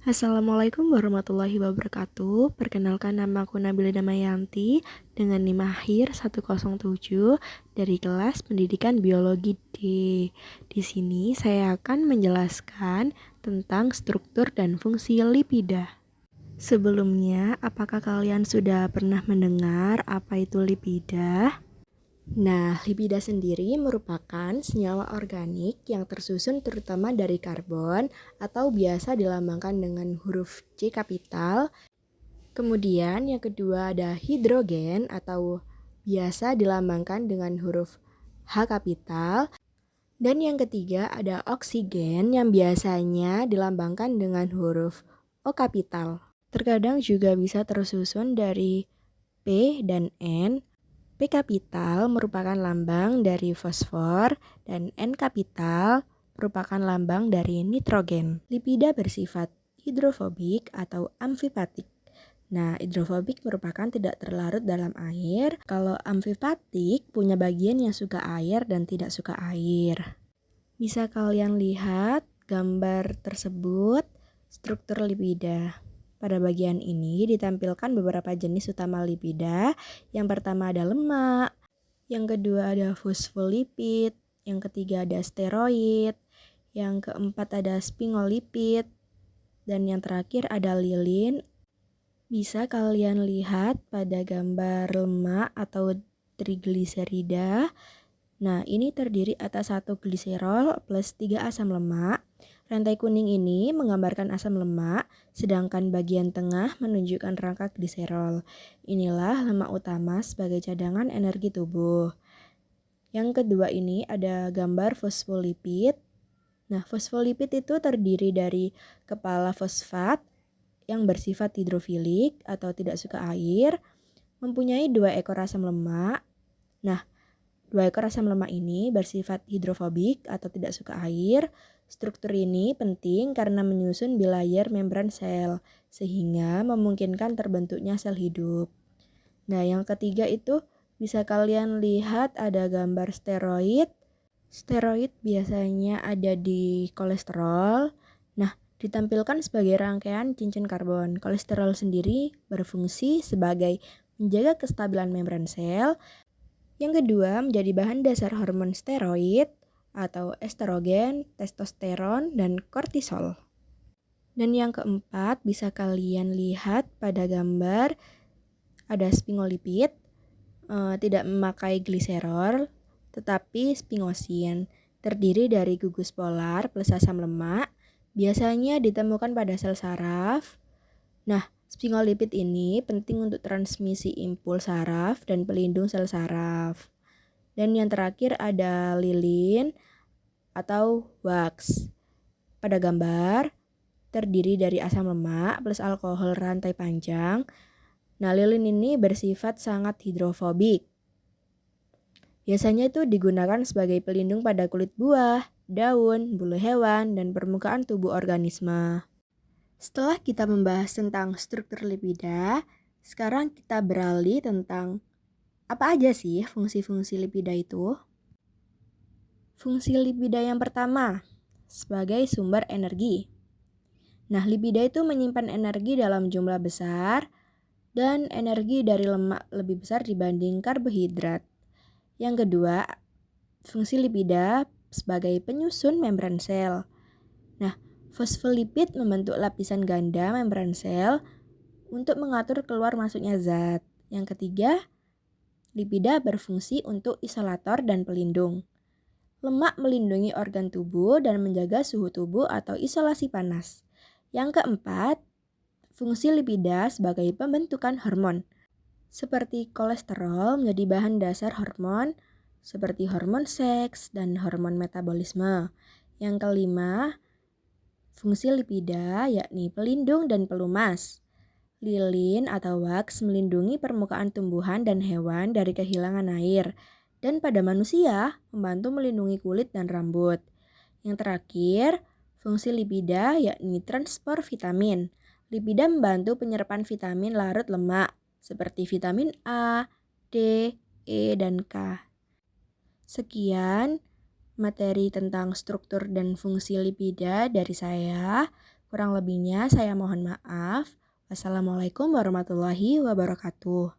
Assalamualaikum warahmatullahi wabarakatuh. Perkenalkan, nama aku Nabila Damayanti dengan NIM akhir 107 dari kelas Pendidikan Biologi D. Di sini saya akan menjelaskan tentang struktur dan fungsi lipida. Sebelumnya, apakah kalian sudah pernah mendengar apa itu lipida? Nah, lipida sendiri merupakan senyawa organik yang tersusun terutama dari karbon atau biasa dilambangkan dengan huruf C kapital. Kemudian yang kedua ada hidrogen atau biasa dilambangkan dengan huruf H kapital. Dan yang ketiga ada oksigen yang biasanya dilambangkan dengan huruf O kapital. Terkadang juga bisa tersusun dari P dan N. P kapital merupakan lambang dari fosfor dan N kapital merupakan lambang dari nitrogen. Lipida bersifat hidrofobik atau amfipatik. Nah, hidrofobik merupakan tidak terlarut dalam air. Kalau amfipatik punya bagian yang suka air dan tidak suka air. Bisa kalian lihat gambar tersebut, struktur lipida. Pada bagian ini ditampilkan beberapa jenis utama lipida. Yang pertama ada lemak, yang kedua ada fosfolipid, yang ketiga ada steroid, yang keempat ada sphingolipid, dan yang terakhir ada lilin. Bisa kalian lihat pada gambar lemak atau trigliserida. Nah, ini terdiri atas 1 gliserol plus 3 asam lemak. Rantai kuning ini menggambarkan asam lemak, sedangkan bagian tengah menunjukkan rangka gliserol. Inilah lemak utama sebagai cadangan energi tubuh. Yang kedua ini ada gambar fosfolipid. Nah, fosfolipid itu terdiri dari kepala fosfat yang bersifat hidrofilik atau tidak suka air, mempunyai 2 ekor asam lemak. Nah, 2 ekor asam lemak ini bersifat hidrofobik atau tidak suka air. Struktur ini penting karena menyusun bilayer membran sel, sehingga memungkinkan terbentuknya sel hidup. Nah, yang ketiga itu bisa kalian lihat ada gambar steroid. Steroid biasanya ada di kolesterol. Nah, ditampilkan sebagai rangkaian cincin karbon. Kolesterol sendiri berfungsi sebagai menjaga kestabilan membran sel. Yang kedua, menjadi bahan dasar hormon steroid atau estrogen, testosteron, dan kortisol. Dan yang keempat, bisa kalian lihat pada gambar ada sphingolipid, tidak memakai gliserol, tetapi sphingosine, terdiri dari gugus polar plus asam lemak, biasanya ditemukan pada sel saraf. Nah, sphingolipid ini penting untuk transmisi impuls saraf dan pelindung sel saraf. Dan yang terakhir ada lilin atau wax. Pada gambar terdiri dari asam lemak plus alkohol rantai panjang. Nah, lilin ini bersifat sangat hidrofobik. Biasanya itu digunakan sebagai pelindung pada kulit buah, daun, bulu hewan, dan permukaan tubuh organisme. Setelah kita membahas tentang struktur lipida, sekarang kita beralih tentang apa aja sih fungsi-fungsi lipida itu? Fungsi lipida yang pertama, sebagai sumber energi. Nah, lipida itu menyimpan energi dalam jumlah besar dan energi dari lemak lebih besar dibanding karbohidrat. Yang kedua, fungsi lipida sebagai penyusun membran sel. Nah, fosfolipid membentuk lapisan ganda membran sel untuk mengatur keluar masuknya zat. Yang ketiga, lipida berfungsi untuk isolator dan pelindung. Lemak melindungi organ tubuh dan menjaga suhu tubuh atau isolasi panas. Yang keempat, fungsi lipida sebagai pembentukan hormon. Seperti kolesterol menjadi bahan dasar hormon seperti hormon seks dan hormon metabolisme. Yang kelima, fungsi lipida yakni pelindung dan pelumas. Lilin atau wax melindungi permukaan tumbuhan dan hewan dari kehilangan air. Dan pada manusia, membantu melindungi kulit dan rambut. Yang terakhir, fungsi lipida yakni transport vitamin. Lipida membantu penyerapan vitamin larut lemak, seperti vitamin A, D, E, dan K. Sekian materi tentang struktur dan fungsi lipida dari saya. Kurang lebihnya saya mohon maaf. Wassalamualaikum warahmatullahi wabarakatuh.